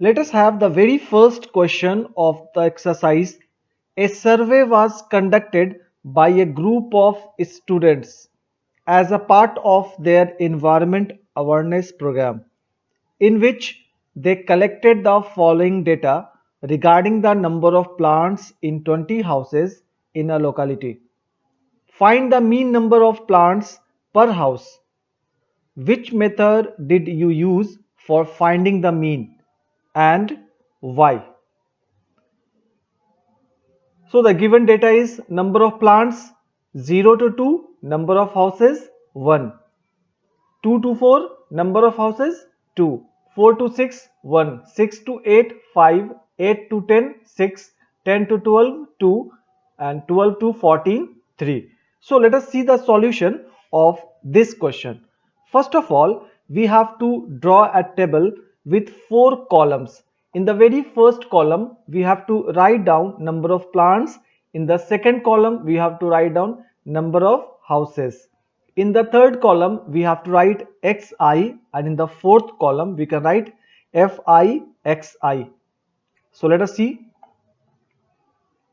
Let us have the very first question of the exercise. A survey was conducted by a group of students as a part of their environment awareness program, in which they collected the following data regarding the number of plants in 20 houses in a locality. Find the mean number of plants per house. Which method did you use for finding the mean and why? So the given data is number of plants 0 to 2, number of houses 1, 2 to 4, number of houses 2, 4 to 6 1, 6 to 8 5, 8 to 10 6, 10 to 12 2 and 12 to 14 3. So let us see the solution of this question. First of all, we have to draw a table with 4 columns. In the very first column, we have to write down number of plants. In the second column, we have to write down number of houses. In the third column, we have to write xi, and in the fourth column, we can write fi xi. So let us see.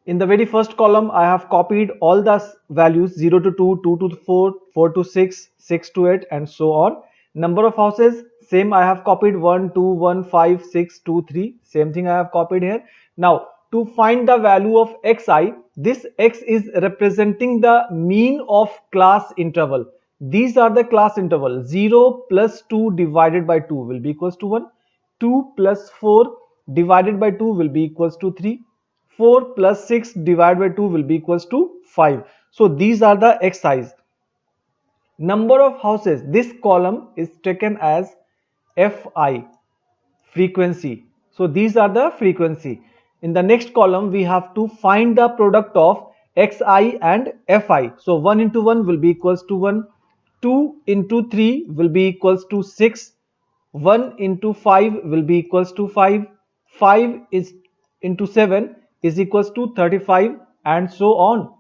In the very first column, I have copied all the values 0 to 2, 2 to 4, 4 to 6, 6 to 8 and so on. Number of houses, same I have copied 1, 2, 1, 5, 6, 2, 3. Same thing I have copied here. Now, to find the value of xi, this x is representing the mean of class interval. These are the class interval. 0 plus 2 divided by 2 will be equals to 1. 2 plus 4 divided by 2 will be equals to 3. 4 plus 6 divided by 2 will be equals to 5. So these are the xi's. Number of houses, this column is taken as fi, frequency. So these are the frequency. In the next column, we have to find the product of xi and fi. So 1 into 1 will be equals to 1. 2 into 3 will be equals to 6. 1 into 5 will be equals to 5. 5 is into 7 is equals to 35 and so on.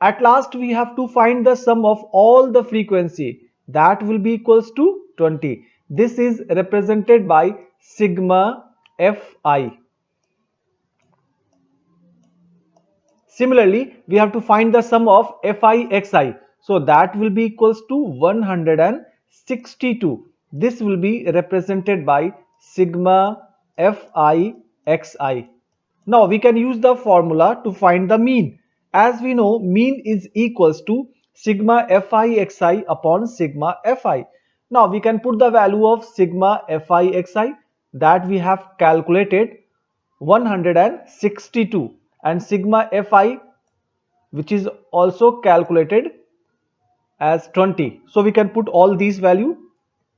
At last we have to find the sum of all the frequency, that will be equals to 20. This is represented by sigma fi. Similarly, we have to find the sum of fi xi. So that will be equals to 162. This will be represented by sigma fi xi. Now we can use the formula to find the mean. As we know, mean is equals to sigma fi xi upon sigma fi. Now we can put the value of sigma fi xi that we have calculated 162 and sigma fi, which is also calculated as 20. So we can put all these value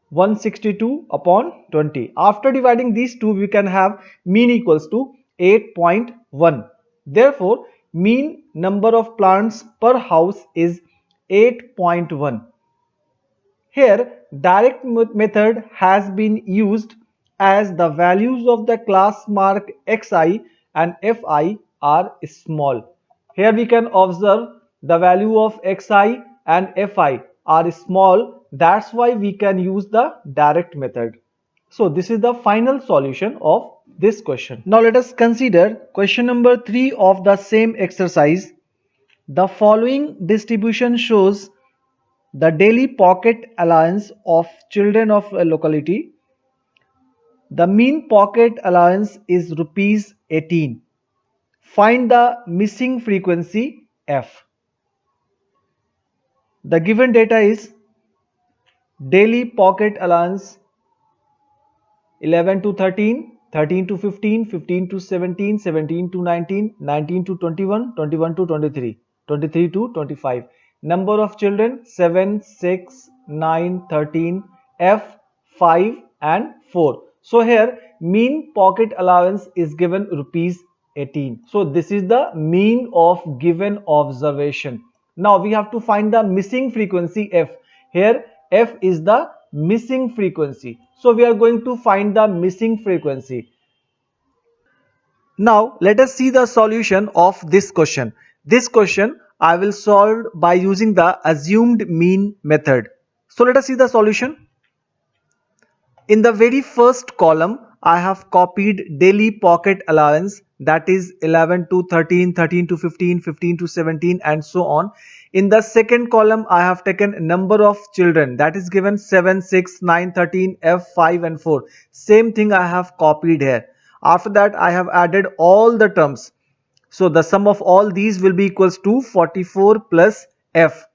162 upon 20. After dividing these two, we can have mean equals to 8.1. Therefore, mean number of plants per house is 8.1. Here, direct method has been used as the values of the class mark xi and fi are small. Here we can observe the value of xi and fi are small. That's why we can use the direct method. So this is the final solution of this question. Now let us consider question number 3 of the same exercise. The following distribution shows the daily pocket allowance of children of a locality. The mean pocket allowance is rupees 18. Find the missing frequency f. The given data is daily pocket allowance 11 to 13, 13 to 15, 15 to 17, 17 to 19, 19 to 21, 21 to 23, 23 to 25. Number of children 7, 6, 9, 13, F, 5 and 4. So here mean pocket allowance is given rupees 18. So this is the mean of given observation. Now we have to find the missing frequency f. Here f is the missing frequency. So we are going to find the missing frequency. Now let us see the solution of this question. This question I will solve by using the assumed mean method. So let us see the solution. In the very first column, I have copied daily pocket allowance, that is 11 to 13, 13 to 15, 15 to 17 and so on. In the second column I have taken number of children, that is given 7, 6, 9, 13, F, 5 and 4. Same thing I have copied here. After that I have added all the terms. So the sum of all these will be equals to 44 plus F.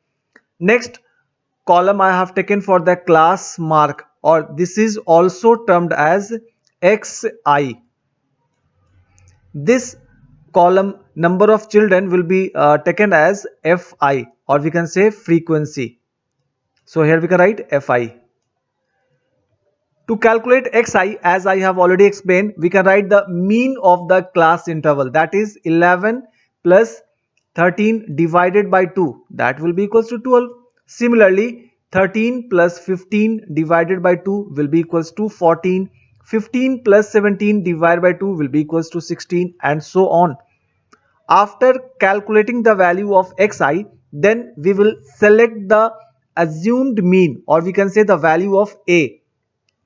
Next column I have taken for the class mark, or this is also termed as XI. This column number of children will be taken as Fi, or we can say frequency. So here we can write Fi. To calculate Xi, as I have already explained, we can write the mean of the class interval, that is 11 plus 13 divided by 2, that will be equals to 12. Similarly, 13 plus 15 divided by 2 will be equals to 14. 15 plus 17 divided by 2 will be equals to 16 and so on. After calculating the value of Xi, then we will select the assumed mean, or we can say the value of A.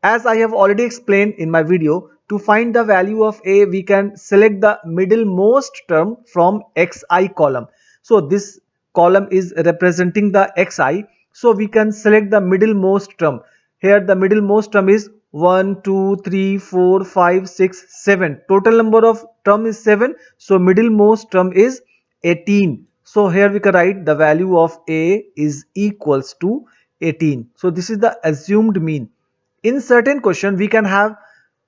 As I have already explained in my video, to find the value of A, we can select the middlemost term from Xi column. So this column is representing the Xi. So we can select the middlemost term. Here the middlemost term is 1, 2, 3, 4, 5, 6, 7. Total number of term is 7. So middlemost term is 18. So here we can write the value of A is equals to 18. So this is the assumed mean. In certain question we can have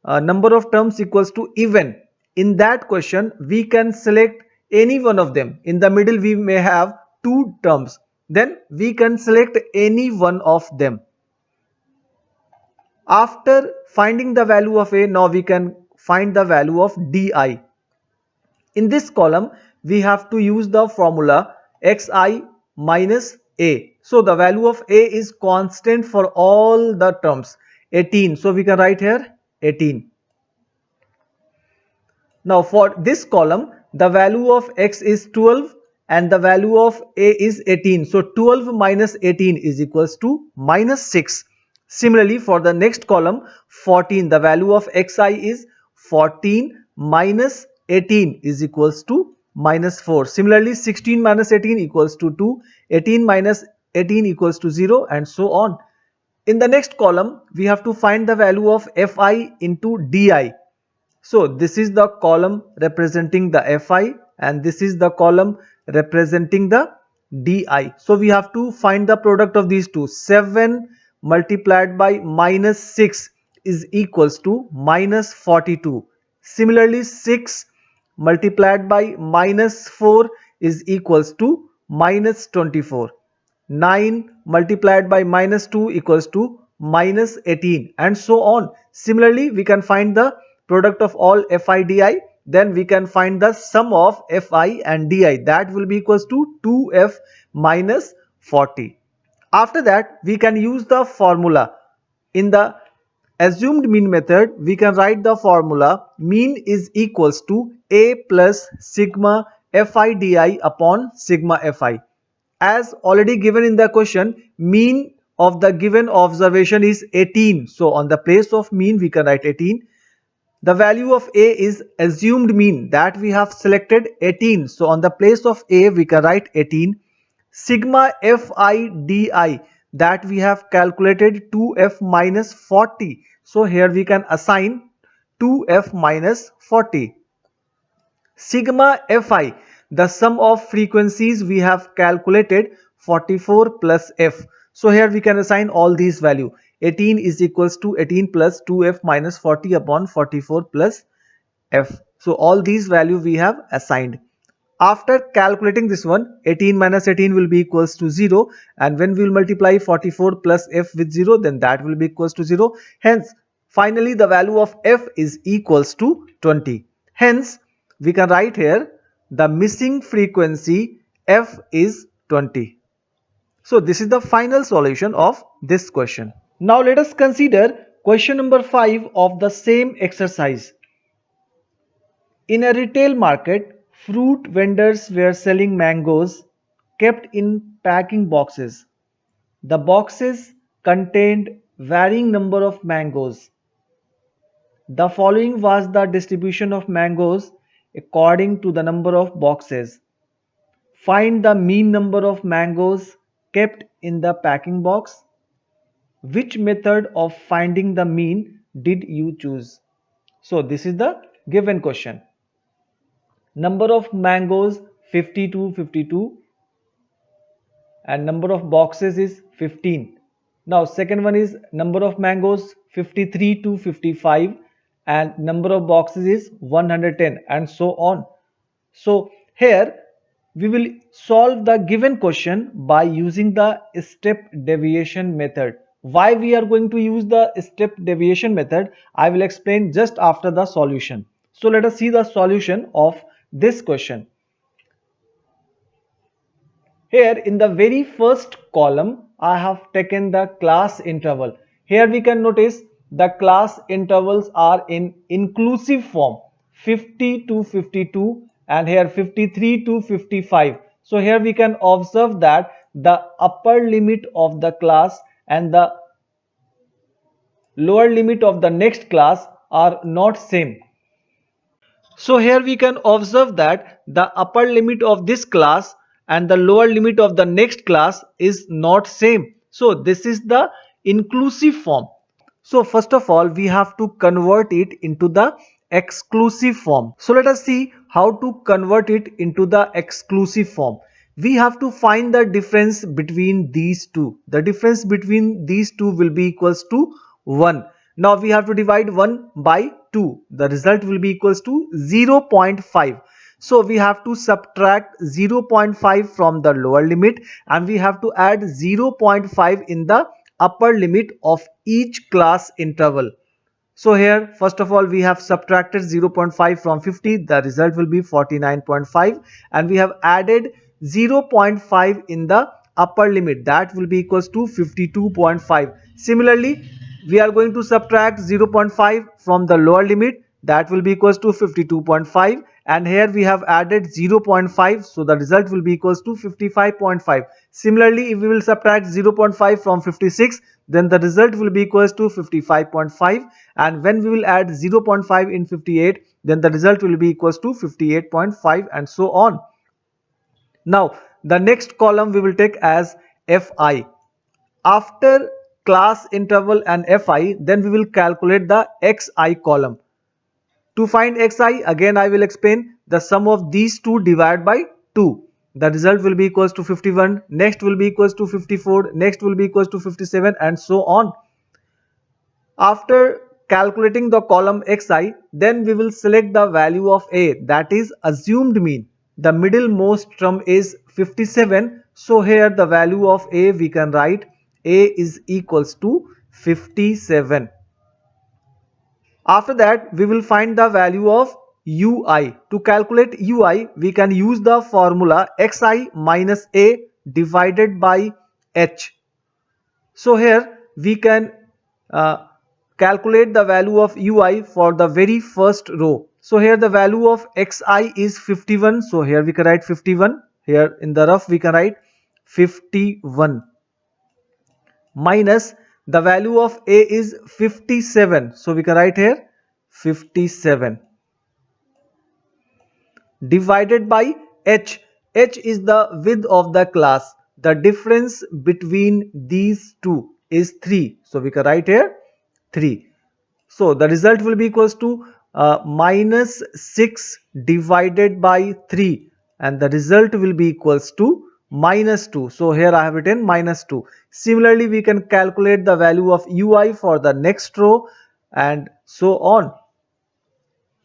number of terms equals to even. In that question we can select any one of them. In the middle we may have two terms, then we can select any one of them. After finding the value of A, now we can find the value of Di. In this column we have to use the formula Xi minus A. So the value of A is constant for all the terms, 18. So we can write here 18. Now for this column the value of X is 12 and the value of A is 18. So 12 minus 18 is equals to minus 6. Similarly for the next column 14, the value of Xi is 14 minus 18 is equals to minus 4. Similarly 16 minus 18 equals to 2, 18 minus 18 equals to 0 and so on. In the next column we have to find the value of Fi into Di. So this is the column representing the Fi and this is the column representing the Di. So we have to find the product of these two. 7 multiplied by minus 6 is equals to minus 42. Similarly 6 multiplied by minus 4 is equals to minus 24. 9 multiplied by minus 2 equals to minus 18 and so on. Similarly, we can find the product of all Fi di, then we can find the sum of Fi and di, that will be equals to 2F minus 40. After that, we can use the formula. In the assumed mean method, we can write the formula mean is equals to A plus sigma Fi di upon sigma Fi. As already given in the question, mean of the given observation is 18. So on the place of mean we can write 18. The value of A is assumed mean, that we have selected 18. So on the place of A we can write 18. Sigma Fi di, that we have calculated 2F minus 40. So here we can assign 2F minus 40. Sigma Fi, the sum of frequencies we have calculated 44 plus F. So here we can assign all these value. 18 is equals to 18 plus 2F minus 40 upon 44 plus F. So all these value we have assigned. After calculating this one, 18 minus 18 will be equals to 0, and when we will multiply 44 plus F with 0, then that will be equals to 0. Hence, finally the value of F is equals to 20. Hence, we can write here the missing frequency F is 20. So this is the final solution of this question. Now let us consider question number 5 of the same exercise. In a retail market, fruit vendors were selling mangoes kept in packing boxes. The boxes contained varying number of mangoes. The following was the distribution of mangoes according to the number of boxes. Find the mean number of mangoes kept in the packing box. Which method of finding the mean did you choose? So this is the given question. Number of mangoes 52 and number of boxes is 15. Now second one is number of mangoes 53 to 55 and number of boxes is 110 and so on. So here we will solve the given question by using the step deviation method. Why we are going to use the step deviation method, I will explain just after the solution. So let us see the solution of this question. Here in the very first column, I have taken the class interval. Here we can notice the class intervals are in inclusive form 50 to 52 and here 53 to 55. So here we can observe that the upper limit of the class and the lower limit of the next class are not same. So here we can observe that the upper limit of this class and the lower limit of the next class is not same. So this is the inclusive form. So first of all we have to convert it into the exclusive form. So let us see how to convert it into the exclusive form. We have to find the difference between these two. The difference between these two will be equals to 1. Now we have to divide 1 by 2. The result will be equals to 0.5. So we have to subtract 0.5 from the lower limit and we have to add 0.5 in the upper limit of each class interval. So here first of all we have subtracted 0.5 from 50, the result will be 49.5 and we have added 0.5 in the upper limit, that will be equals to 52.5. Similarly we are going to subtract 0.5 from the lower limit, that will be equals to 52.5 and here we have added 0.5, so the result will be equals to 55.5. Similarly if we will subtract 0.5 from 56, then the result will be equals to 55.5 and when we will add 0.5 in 58, then the result will be equals to 58.5 and so on. Now the next column we will take as Fi. After class interval and Fi, then we will calculate the Xi column. To find Xi, again I will explain the sum of these two divided by 2. The result will be equals to 51, next will be equals to 54, next will be equals to 57 and so on. After calculating the column Xi, then we will select the value of A, that is assumed mean. The middlemost term is 57, so here the value of A we can write A is equals to 57. After that we will find the value of ui. To calculate ui we can use the formula xi minus a divided by h. So here we can calculate the value of ui for the very first row. So here the value of xi is 51, so here we can write 51, here in the rough we can write 51 minus the value of a is 57, so we can write here 57 divided by h. H is the width of the class. The difference between these two is 3, so we can write here 3. So the result will be equals to minus 6 divided by 3 and the result will be equals to minus 2. So here I have written minus 2. Similarly we can calculate the value of ui for the next row and so on.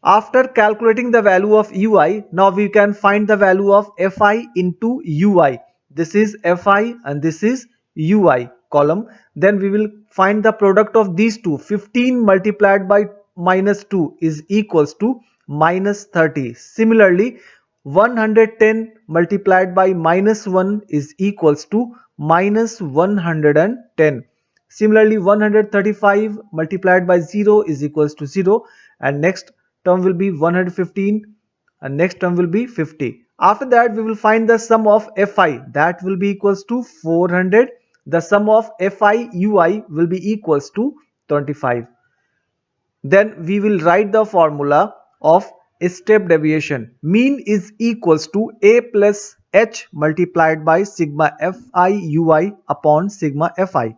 After calculating the value of ui, now we can find the value of fi into ui. This is fi and this is ui column. Then we will find the product of these two. 15 multiplied by minus 2 is equals to minus 30. Similarly 110 multiplied by minus 1 is equals to minus 110. Similarly 135 multiplied by 0 is equals to 0 and next term will be 115 and next term will be 50. After that we will find the sum of fi, that will be equals to 400. The sum of fi ui will be equals to 25. Then we will write the formula of step deviation. Mean is equals to a plus h multiplied by sigma fi ui upon sigma fi.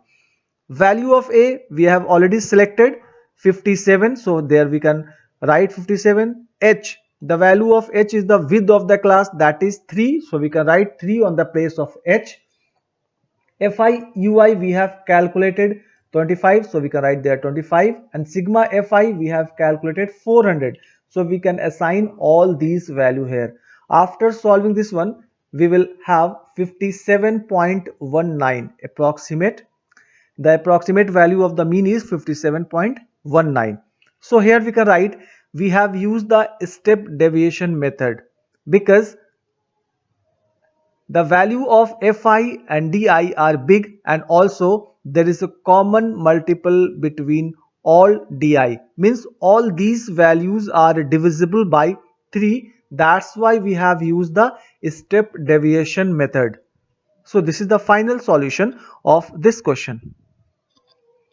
Value of a we have already selected 57, so there we can write 57. H, the value of h is the width of the class, that is 3, so we can write 3 on the place of h. Fi ui we have calculated 25, so we can write there 25, and sigma fi we have calculated 400, so we can assign all these value here. After solving this one, we will have 57.19 approximate. The approximate value of the mean is 57.19. So here we can write we have used the step deviation method because the value of fi and di are big, and also there is a common multiple between all di, means all these values are divisible by 3. That's why we have used the step deviation method. So this is the final solution of this question.